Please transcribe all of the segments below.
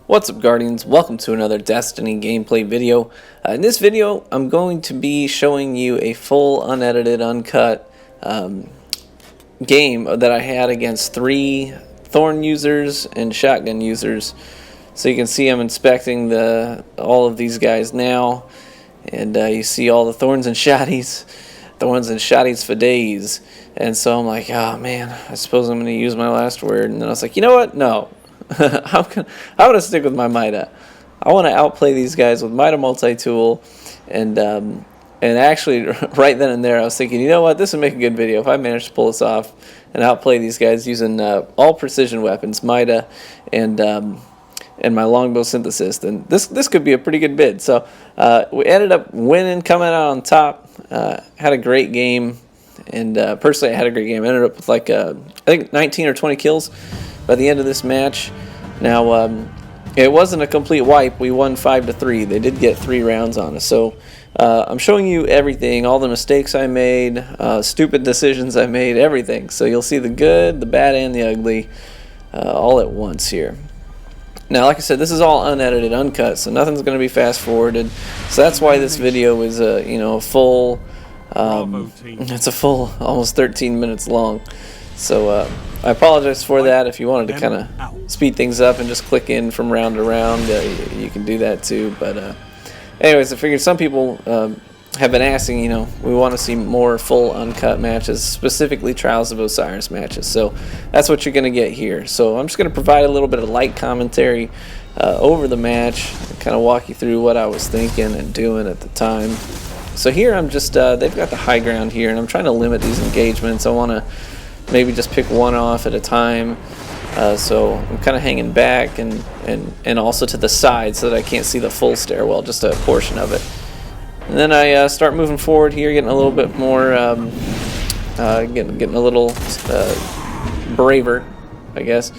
What's up, Guardians? Welcome to another Destiny gameplay video. In this video, I'm going to be showing you a full, unedited, uncut game that I had against 3 Thorn users and shotgun users. So you can see I'm inspecting all of these guys now, and you see all the Thorns and shotties. Thorns and shotties for days. And so I'm like, oh man, I suppose I'm going to use my last word. And then I was like, you know what? No. I'm gonna stick with my Mida. I want to outplay these guys with Mida multi-tool, and actually right then and there I was thinking, you know what, this would make a good video if I managed to pull this off and outplay these guys using all precision weapons, Mida, and my longbow synthesis. And this could be a pretty good bid. So we ended up winning, coming out on top. Had a great game, and personally I had a great game. I ended up with like I think 19 or 20 kills by the end of this match. Now, it wasn't a complete wipe. We won 5-3. They did get 3 rounds on us. So I'm showing you everything, all the mistakes I made, stupid decisions I made, everything. So you'll see the good, the bad, and the ugly all at once here. Now, like I said, this is all unedited, uncut, so nothing's going to be fast forwarded. So that's why this video is a full. It's a full, almost 13 minutes long. So I apologize for that. If you wanted to kind of speed things up and just click in from round to round, you can do that too. But anyways, I figured some people have been asking, we want to see more full uncut matches, specifically Trials of Osiris matches. So that's what you're going to get here. So I'm just going to provide a little bit of light commentary over the match, and kind of walk you through what I was thinking and doing at the time. So here I'm just, they've got the high ground here, and I'm trying to limit these engagements. I want to maybe just pick one off at a time, so I'm kind of hanging back and also to the side so that I can't see the full stairwell, just a portion of it. And then I start moving forward here, getting a little bit more, getting a little braver, I guess.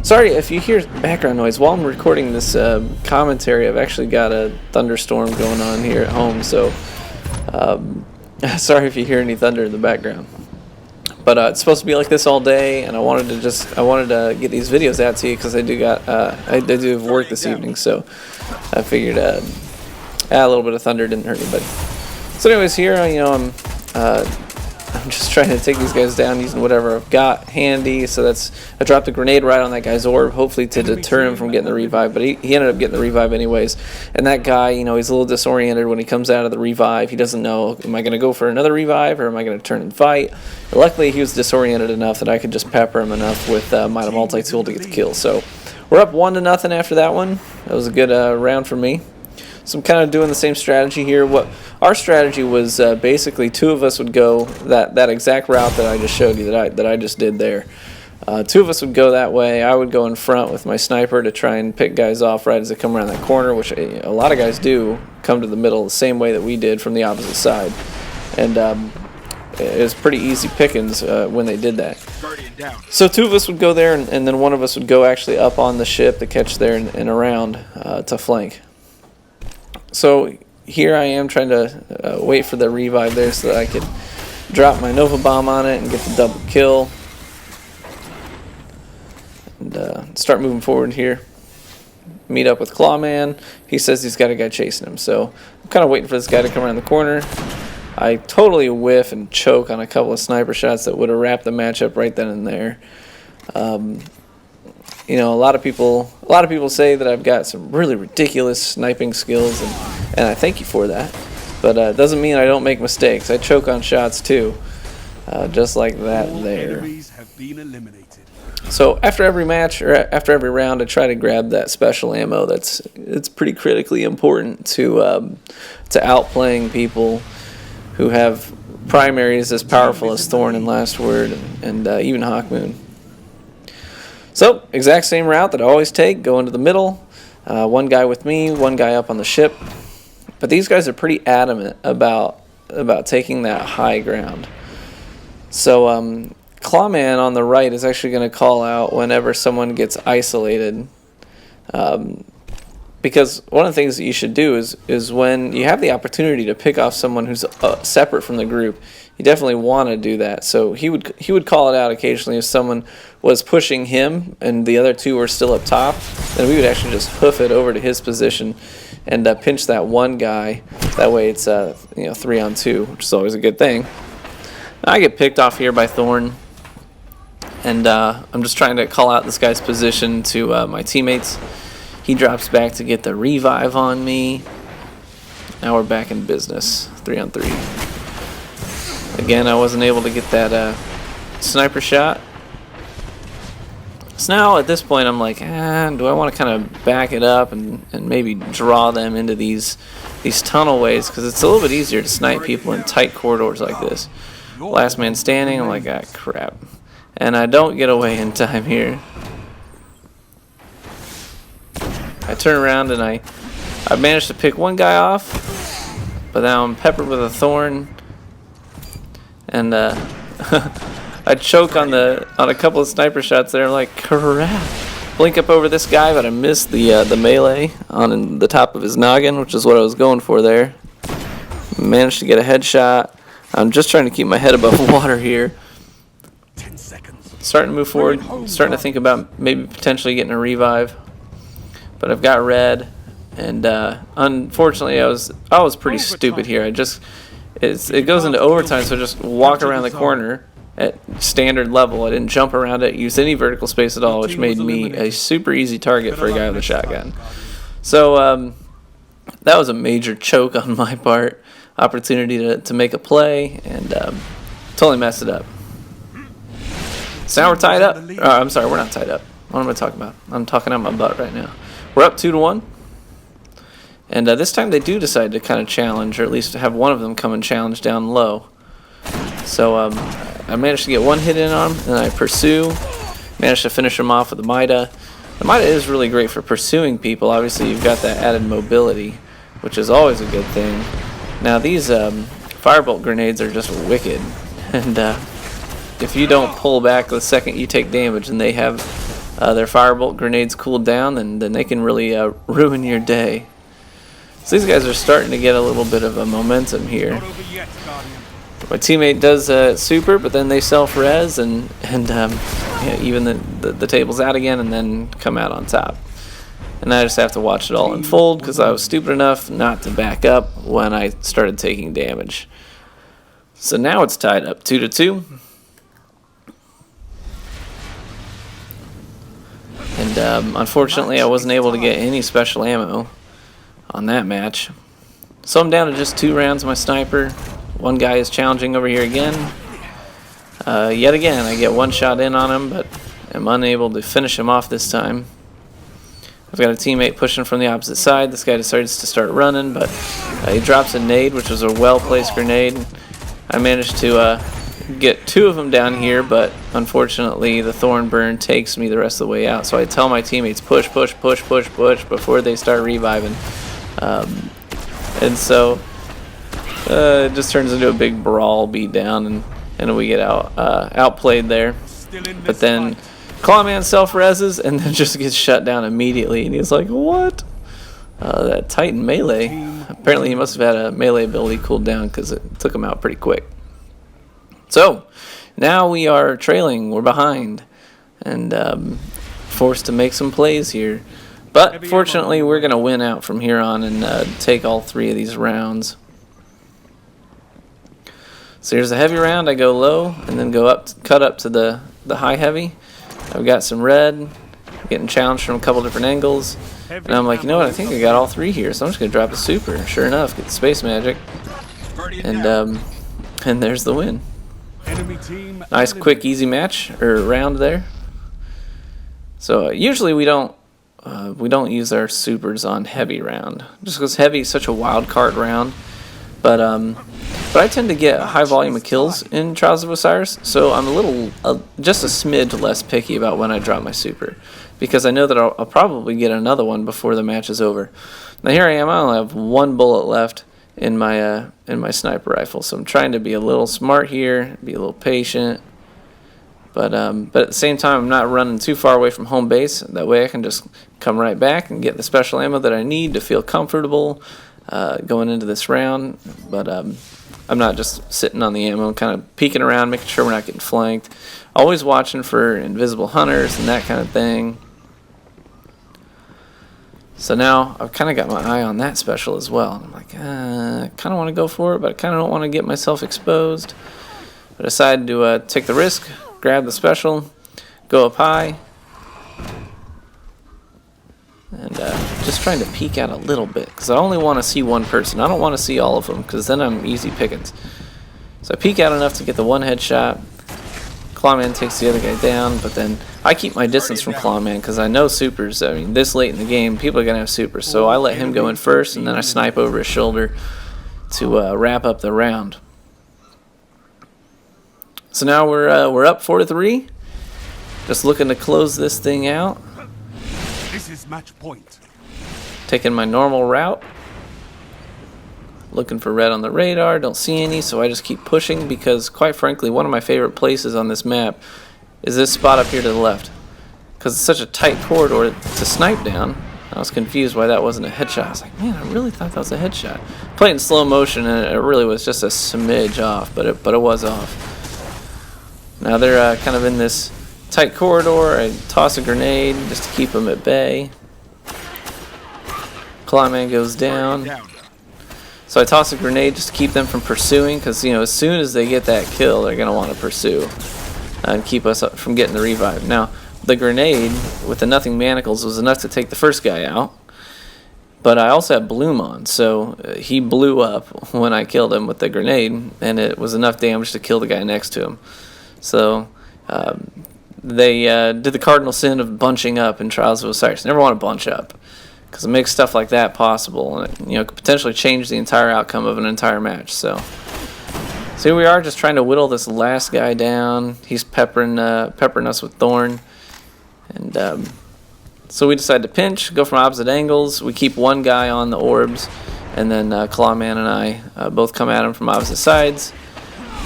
Sorry if you hear background noise. While I'm recording this commentary, I've actually got a thunderstorm going on here at home, so sorry if you hear any thunder in the background. But it's supposed to be like this all day, and I wanted to get these videos out to you because I do have work this evening, so I figured a little bit of thunder didn't hurt anybody. So anyways, here I'm just trying to take these guys down using whatever I've got handy. So I dropped a grenade right on that guy's orb, hopefully to deter him from getting the revive, but he ended up getting the revive anyways. And that guy, he's a little disoriented when he comes out of the revive. He doesn't know, am I going to go for another revive or am I going to turn and fight? But luckily, he was disoriented enough that I could just pepper him enough with Mida multi-tool to get the kill. So we're up 1-0 after that one. That was a good round for me. So I'm kind of doing the same strategy here. What our strategy was, basically 2 of us would go that exact route that I just showed you, that I just did there. 2 of us would go that way. I would go in front with my sniper to try and pick guys off right as they come around that corner, which a lot of guys do come to the middle the same way that we did from the opposite side. And it was pretty easy pickings when they did that. So 2 of us would go there, and then 1 of us would go actually up on the ship to catch there and around to flank. So here I am trying to wait for the revive there so that I could drop my Nova Bomb on it and get the double kill. And start moving forward here. Meet up with Clawman. He says he's got a guy chasing him. So I'm kind of waiting for this guy to come around the corner. I totally whiff and choke on a couple of sniper shots that would have wrapped the match up right then and there. A lot of people say that I've got some really ridiculous sniping skills, and I thank you for that. But it doesn't mean I don't make mistakes. I choke on shots too, just like that there. So after every match or after every round, I try to grab that special ammo. It's pretty critically important to outplaying people who have primaries as powerful as Thorn and Last Word and even Hawkmoon. So, exact same route that I always take, go into the middle, 1 guy with me, 1 guy up on the ship. But these guys are pretty adamant about taking that high ground. So, Clawman on the right is actually going to call out whenever someone gets isolated. because one of the things that you should do is when you have the opportunity to pick off someone who's separate from the group, you definitely want to do that. So he would call it out occasionally if someone was pushing him and the other two were still up top. Then we would actually just hoof it over to his position and pinch that one guy. That way it's 3-on-2, which is always a good thing. I get picked off here by Thorn, and I'm just trying to call out this guy's position to my teammates. He drops back to get the revive on me. Now we're back in business, 3-on-3. Again, I wasn't able to get that sniper shot. So now at this point I'm like, do I want to kind of back it up and maybe draw them into these tunnel ways, because it's a little bit easier to snipe people in tight corridors like this. Last man standing, I'm like, crap. And I don't get away in time here. I turn around and I managed to pick one guy off, but now I'm peppered with a thorn, and I choke on a couple of sniper shots there. I'm like, crap. Blink up over this guy, but I missed the melee on the top of his noggin, which is what I was going for there. Managed to get a headshot. I'm just trying to keep my head above water here. 10 seconds. Starting to move forward, starting to think about maybe potentially getting a revive. But I've got red, and unfortunately I was pretty stupid here. It goes into overtime, so I just walk around the corner at standard level. I didn't jump around it, use any vertical space at all, which made me a super easy target for a guy with a shotgun. So that was a major choke on my part. Opportunity to make a play, and totally messed it up. So now we're tied up. I'm sorry, we're not tied up. What am I talking about? I'm talking out my butt right now. We're up 2-1. And this time they do decide to kind of challenge, or at least have one of them come and challenge down low. So I managed to get one hit in on him, and I pursue. Managed to finish him off with the Mida. The Mida is really great for pursuing people. Obviously, you've got that added mobility, which is always a good thing. Now, these firebolt grenades are just wicked. And if you don't pull back the second you take damage and they have their firebolt grenades cooled down, then they can really ruin your day. So these guys are starting to get a little bit of a momentum here. My teammate does super, but then they self-res and even the table's out again, and then come out on top. And I just have to watch it all unfold because I was stupid enough not to back up when I started taking damage. So now it's tied up 2-2. And unfortunately I wasn't able to get any special ammo on that match. So I'm down to just 2 rounds of my sniper. One guy is challenging over here again. Yet again I get one shot in on him, but I'm unable to finish him off this time. I've got a teammate pushing from the opposite side. This guy decides to start running, but he drops a nade, which was a well-placed grenade. I managed to get 2 of them down here, but unfortunately the Thorn burn takes me the rest of the way out. So I tell my teammates, push, push, push, push, push, before they start reviving. And so it just turns into a big brawl beatdown, and we get outplayed there. But then Clawman self-reses and then just gets shut down immediately, and he's like, what? That Titan melee. Apparently he must have had a melee ability cooled down because it took him out pretty quick. So now we are trailing. We're behind and forced to make some plays here. But fortunately we're going to win out from here on and take all 3 of these rounds. So here's the heavy round. I go low and then go up, cut up to the high heavy. I've got some red, getting challenged from a couple different angles, and I'm like, you know what, I think I got all 3 here, so I'm just going to drop a super. Sure enough, get the space magic, and there's the win. Nice, quick, easy match, or round there. So usually we don't use our supers on heavy round, just because heavy is such a wild card round, but I tend to get a high volume of kills in Trials of Osiris, so I'm a little, just a smidge less picky about when I drop my super, because I know that I'll probably get another one before the match is over. Now here I am, I only have 1 bullet left in my sniper rifle, so I'm trying to be a little smart here, be a little patient, but at the same time I'm not running too far away from home base. That way I can just come right back and get the special ammo that I need to feel comfortable going into this round. But I'm not just sitting on the ammo, kind of peeking around, making sure we're not getting flanked. Always watching for invisible hunters and that kind of thing. So now I've kind of got my eye on that special as well. I'm like, I kind of want to go for it, but I kind of don't want to get myself exposed. I decided to take the risk, grab the special, go up high, and just trying to peek out a little bit because I only want to see one person. I don't want to see all of them because then I'm easy pickings. So I peek out enough to get the one headshot. Clawman takes the other guy down, but then I keep my distance from Clawman because I know supers. I mean, this late in the game, people are going to have supers. So I let him go in first, and then I snipe over his shoulder to wrap up the round. So now we're up 4-3. Just looking to close this thing out. This is match point. Taking my normal route. Looking for red on the radar, don't see any, so I just keep pushing because, quite frankly, one of my favorite places on this map is this spot up here to the left. Because it's such a tight corridor to snipe down. I was confused why that wasn't a headshot. I was like, man, I really thought that was a headshot. Played in slow motion and it really was just a smidge off, but it was off. Now they're kind of in this tight corridor. I toss a grenade just to keep them at bay. Clawman goes down. So I toss a grenade just to keep them from pursuing, because, you know, as soon as they get that kill, they're going to want to pursue and keep us from getting the revive. Now, the grenade with the nothing manacles was enough to take the first guy out, but I also had Bloom on, so he blew up when I killed him with the grenade, and it was enough damage to kill the guy next to him. So they did the cardinal sin of bunching up in Trials of Osiris. Never want to bunch up, because it makes stuff like that possible, and it, you know, could potentially change the entire outcome of an entire match. So here we are, just trying to whittle this last guy down. He's peppering us with Thorn, and so we decide to pinch, go from opposite angles. We keep one guy on the orbs, and then Clawman and I both come at him from opposite sides,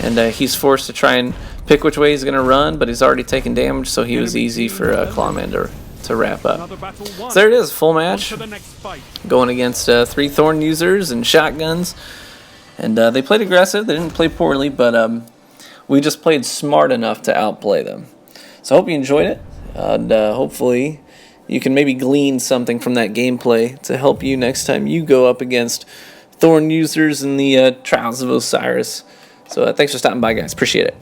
and he's forced to try and pick which way he's going to run, but he's already taken damage, so he was easy for Clawman to wrap up. So there it is, full match, going against 3 Thorn users and shotguns, and they played aggressive. They didn't play poorly, but we just played smart enough to outplay them. So I hope you enjoyed it, and hopefully you can maybe glean something from that gameplay to help you next time you go up against Thorn users in the Trials of Osiris. So thanks for stopping by, guys. Appreciate it.